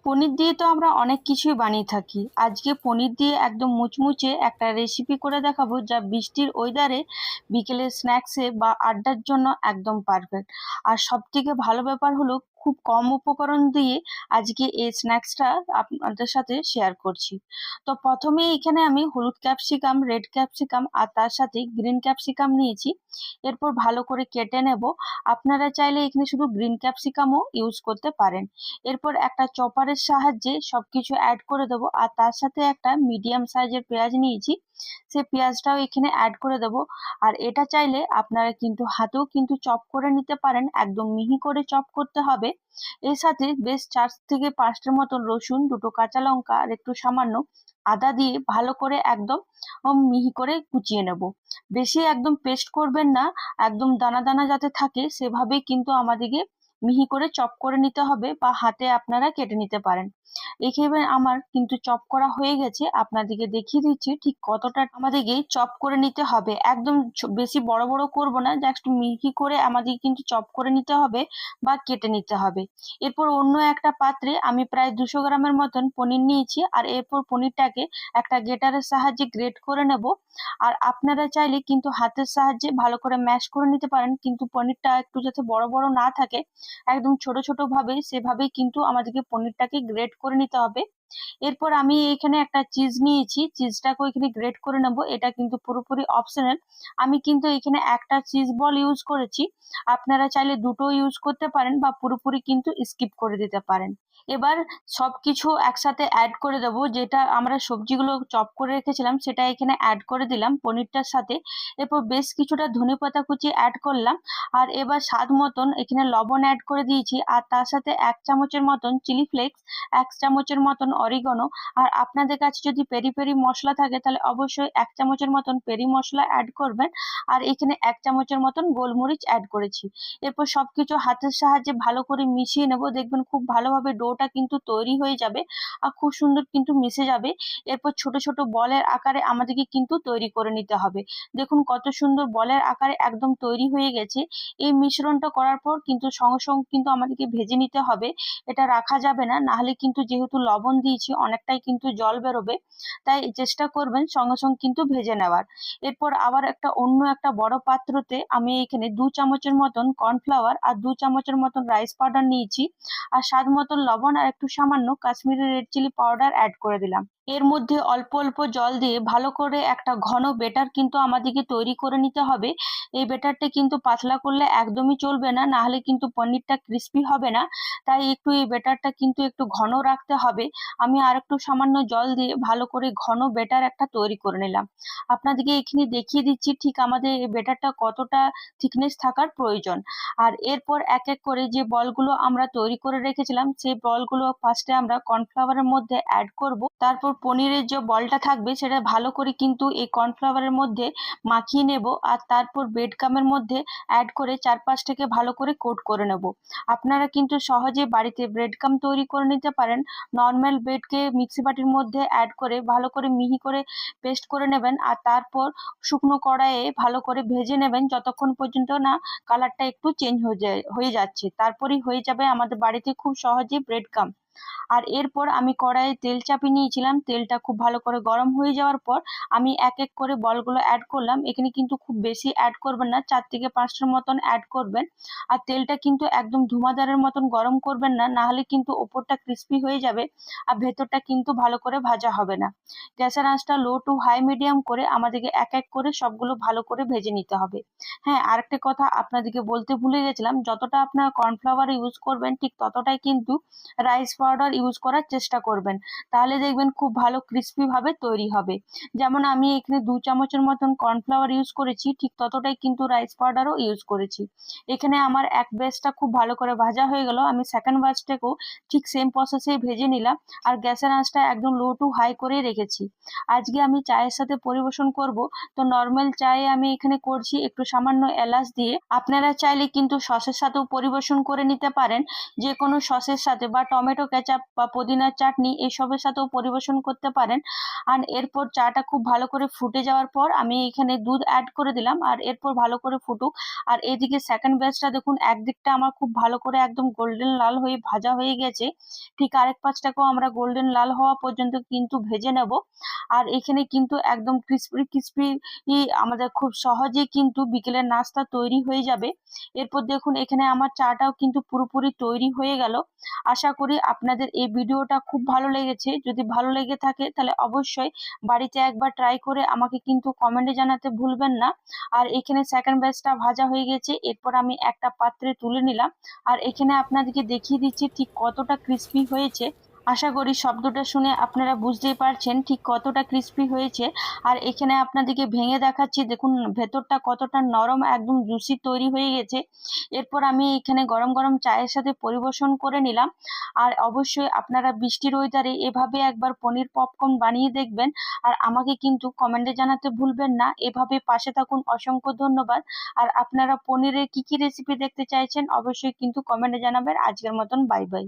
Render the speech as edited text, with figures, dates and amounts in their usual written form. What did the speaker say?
পনির দিয়ে তো আমরা অনেক কিছুই বানিয়ে থাকি। আজকে পনির দিয়ে একদম মুচমুচে একটা রেসিপি করে দেখাবো, যা বৃষ্টির ওয়েদারে বিকেলের স্ন্যাক্সে বা আড্ডার জন্য একদম পারফেক্ট। আর সব থেকে ভালো ব্যাপার হলো, খুব কম উপকরণ দিয়ে আজকে এই স্ন্যাক্সটা আপনাদের সাথে শেয়ার করছি। তো প্রথমে এখানে আমি হলুদ ক্যাপসিকাম, রেড ক্যাপসিকাম আর তার সাথে গ্রিন ক্যাপসিকাম নিয়েছি। এরপর ভালো করে কেটে নেব। আপনারা চাইলে এখানে শুধু গ্রিন ক্যাপসিকামও ইউজ করতে পারেন। এরপর একটা চপারের সাহায্যে সবকিছু অ্যাড করে দেবো, আর তার সাথে একটা মিডিয়াম সাইজের পেঁয়াজ নিয়েছি, সে পেঁয়াজটাও এখানে অ্যাড করে দেবো। আর এটা চাইলে আপনারা কিন্তু হাতেও কিন্তু চপ করে নিতে পারেন, একদম মিহি করে চপ করতে হবে। এর সাথে বেশ 4 থেকে 5টার মতন রসুন, 2টো কাঁচা লঙ্কা আর একটু সামান্য আদা দিয়ে ভালো করে একদম মিহি করে কুচিয়ে নেব। বেশি একদম পেস্ট করবেন না, একদম দানা দানা যাতে থাকে সেভাবেই কিন্তু আমাদেরকে মিহি করে চপ করে নিতে হবে, বা হাতে আপনারা কেটে নিতে পারেন। এখানে আমার কিন্তু চপ করা হয়ে গেছে, আপনাদেরকে দেখিয়ে দিচ্ছি ঠিক কতটা আমাদেরকে চপ করে নিতে হবে। একদম বেশি বড় বড় করব না, জাস্ট মিহি করে আমাদের কিন্তু চপ করে নিতে হবে বা কেটে নিতে হবে। এরপর অন্য একটা পাত্রে আমি প্রায় 200 গ্রামের মতন পনির নিয়েছি, আর এরপর পনিরটাকে একটা গ্রেটারের সাহায্যে গ্রেট করে নেব। আর আপনারা চাইলে কিন্তু হাতের সাহায্যে ভালো করে ম্যাশ করে নিতে পারেন, কিন্তু পনিরটা একটু যাতে বড় বড় না থাকে, একদম ছোট ছোট ভাবে সেভাবেই কিন্তু আমাদেরকে পনিরটাকে গ্রেট করে নিতে হবে। এরপর আমি এখানে একটা চিজ নিয়েছি, চিজটাকে এখানে গ্রেট করে নেব। এটা কিন্তু পুরোপুরি অপশনাল। আমি কিন্তু এখানে একটা চিজ বল ইউজ করেছি, আপনারা চাইলে দুটো ইউজ করতে পারেন বা পুরোপুরি কিন্তু স্কিপ করে দিতে পারেন। এবার সবকিছু একসাথে অ্যাড করে দেবো, যেটা আমরা সবজিগুলো চপ করে রেখেছিলাম সেটা এখানে অ্যাড করে দিলাম পনিরটার সাথে। এরপর বেশ কিছুটা ধনেপাতা কুচি অ্যাড করলাম। আর এবার স্বাদ মতন এখানে লবণ অ্যাড করে দিয়েছি, আর তার সাথে 1 চামচের মতন চিলি ফ্লেক্স, 1 চামচের মতন অরিগানো। আর আপনাদের কাছে যদি পেরি পেরি মশলা থাকে তাহলে অবশ্যই 1 চামচের মতন পেরি মশলা অ্যাড করবেন। আর এখানে 1 চামচের মতন গোলমরিচ অ্যাড করেছি। এরপর সবকিছু হাতের সাহায্যে ভালো করে মিশিয়ে নেব। দেখবেন খুব ভালোভাবে ডোটা কিন্তু তৈরি হয়ে যাবে আর খুব সুন্দর কিন্তু মিশে যাবে। এরপর ছোট ছোট বলের আকারে আমাদেরকে কিন্তু তৈরি করে নিতে হবে। দেখুন কত সুন্দর বলের আকারে একদম তৈরি হয়ে গেছে। এই মিশ্রণটা করার পর কিন্তু সঙ্গে সঙ্গে কিন্তু আমাদেরকে ভেজে নিতে হবে, এটা রাখা যাবে না, নাহলে কিন্তু যেহেতু লবণ দিয়েছি অনেকটাই কিন্তু জল বেরোবে। তাই চেষ্টা করবেন সঙ্গে সঙ্গে কিন্তু ভেজে নেওয়ার। এরপর আবার অন্য একটা বড় পাত্রতে আমি এখানে 2 চামচের মতন কর্নফ্লাওয়ার আর 2 চামচের মতন রাইস পাউডার নিয়েছি, আর স্বাদ মতন লবণ আর একটু সামান্য Kashmiri red chilli powder add করে দিলাম। এর মধ্যে অল্প অল্প জল দিয়ে ভালো করে একটা ঘন বেটার কিন্তু আমাদেরকে তৈরি করে নিতে হবে। এই বেটারটা কিন্তু পাতলা করলে একদমই চলবে না, নাহলে কিন্তু পনিরটা ক্রিস্পি হবে না। তাই একটু এই বেটারটা কিন্তু একটু ঘন রাখতে হবে। আমি আর একটু সামান্য জল দিয়ে ভালো করে ঘন বেটার একটা তৈরি করে নিলাম। আপনাদেরকে এখানে দেখিয়ে দিচ্ছি ঠিক আমাদের এই বেটারটা কতটা থিকনেস থাকার প্রয়োজন। আর এরপর এক এক করে যে বলগুলো আমরা তৈরি করে রেখেছিলাম সেই বলগুলো ফার্স্টে আমরা কর্নফ্লাওয়ারের মধ্যে অ্যাড করব। তারপর পনিরের যে বলটা থাকবে সেটা ভালো করে কিন্তু এই কর্নফ্লাওয়ারের মধ্যে মাখিয়ে নেব, আর তারপর ব্রেড ক্রাম্বের মধ্যে অ্যাড করে চারপাশ থেকে ভালো করে কোট করে নেব। আপনারা কিন্তু সহজে বাড়িতে ব্রেড ক্রাম্ব তৈরি করে নিতে পারেন। নর্মাল ব্রেডকে মিক্সি বাটির মধ্যে অ্যাড করে ভালো করে মিহি করে পেস্ট করে নেবেন, আর তারপর শুকনো কড়াইয়ে ভালো করে ভেজে নেবেন যতক্ষণ পর্যন্ত না কালারটা একটু চেঞ্জ হয়ে যাচ্ছে। তারপরেই হয়ে যাবে আমাদের বাড়িতে খুব সহজে ব্রেড ক্রাম্ব। আর এরপর আমি কড়াইয়ে তেল চাপিয়ে নিয়েছিলাম, তেলটা খুব ভালো করে গরম হয়ে যাওয়ার পর আমি এক এক করে বলগুলো অ্যাড করলাম। এখানে কিন্তু খুব বেশি অ্যাড করবেন না, 4 থেকে 5টার মতন অ্যাড করবেন। আর তেলটা কিন্তু একদম ধুমাদারের মতন গরম করবেন না, নাহলে কিন্তু ওপরটা ক্রিস্পি হয়ে যাবে আর ভেতরটা কিন্তু ভালো করে ভাজা হবে না। গ্যাসের আঁচটা লো টু হাই মিডিয়াম করে আমাদেরকে এক এক করে সবগুলো ভালো করে ভেজে নিতে হবে। হ্যাঁ, আরেকটা কথা আপনাদেরকে বলতে ভুলে গেছিলাম, যতটা আপনারা কর্নফ্লাওয়ার ইউজ করবেন ঠিক ততটাই কিন্তু রাইস পাউডার ইউজ করার চেষ্টা করবেন, তাহলে দেখবেন খুব ভালো ক্রিস্পি ভাবে তৈরি হবে। যেমন আমি এখানে 2 চামচের মতন কর্নফ্লাওয়ার ইউজ করেছি, ঠিক ততটাই কিন্তু রাইস পাউডারও ইউজ করেছি। এখানে আমার এক ব্যাচটা খুব ভালো করে ভাজা হয়ে গেল, আমি সেকেন্ড ব্যাচটাকেও ঠিক সেম প্রসেসে ভেজে নিলাম, আর গ্যাসের আঁচটা একদম লো টু হাই করে রেখেছি। আজকে আমি চায়ের সাথে পরিবেশন করব, তো নর্মাল চায়ে আমি এখানে করছি একটু সামান্য এলাচ দিয়ে। আপনারা চাইলে কিন্তু সসের সাথেও পরিবেশন করে নিতে পারেন, যে কোনো সসের সাথে বা টমেটো কেচাপ বা পুদিনার চাটনি এসবের সাথেও পরিবেশন করতে পারেন। আর এরপর চাটা খুব ভালো করে ফুটে যাওয়ার পর আমি এখানে দুধ অ্যাড করে দিলাম, আর এরপর ভালো করে ফুটুক। আর এদিকে সেকেন্ড ব্যাচটা দেখুন একদিকটা আমার খুব ভালো করে একদম গোল্ডেন লাল হয়ে ভাজা হয়ে গেছে, ঠিক আরেক পাশটাকেও আমরা গোল্ডেন লাল হওয়া পর্যন্ত কিন্তু ভেজে নেব। আর এখানে কিন্তু একদম ক্রিস্পি ক্রিস্পি আমাদের খুব সহজেই কিন্তু বিকেলের নাস্তা তৈরি হয়ে যাবে। এরপর দেখুন এখানে আমার চাটাও কিন্তু পুরোপুরি তৈরি হয়ে গেল। আশা করি আপনাদের এই ভিডিওটা খুব ভালো লেগেছে। যদি ভালো লেগে থাকে তাহলে অবশ্যই বাড়িতে একবার ট্রাই করে আমাকে কিন্তু কমেন্টে জানাতে ভুলবেন না। আর এখানে সেকেন্ড ব্যাচটা ভাজা হয়ে গেছে, এরপর আমি একটা পাত্রে তুলে নিলাম। আর এখানে আপনাদেরকে দেখিয়ে দিচ্ছি ঠিক কতটা ক্রিস্পি হয়েছে। আশা করি শব্দটা শুনে আপনারা বুঝতেই পারছেন ঠিক কতটা ক্রিস্পি হয়েছে। আর এখানে আপনাদেরকে ভেঙে দেখাচ্ছি, দেখুন ভেতরটা কতটা নরম একদম জুসি তৈরি হয়ে গেছে। এরপর আমি এখানে গরম গরম চায়ের সাথে পরিবেশন করে নিলাম। আর অবশ্যই আপনারা বৃষ্টির ওয়েদারে এভাবে একবার পনির পপকর্ন বানিয়ে দেখবেন, আর আমাকে কিন্তু কমেন্টে জানাতে ভুলবেন না। এভাবে পাশে থাকুন, অসংখ্য ধন্যবাদ। আর আপনারা পনিরের কি কি রেসিপি দেখতে চাইছেন অবশ্যই কিন্তু কমেন্টে জানাবেন। আজকের মতন বাই বাই।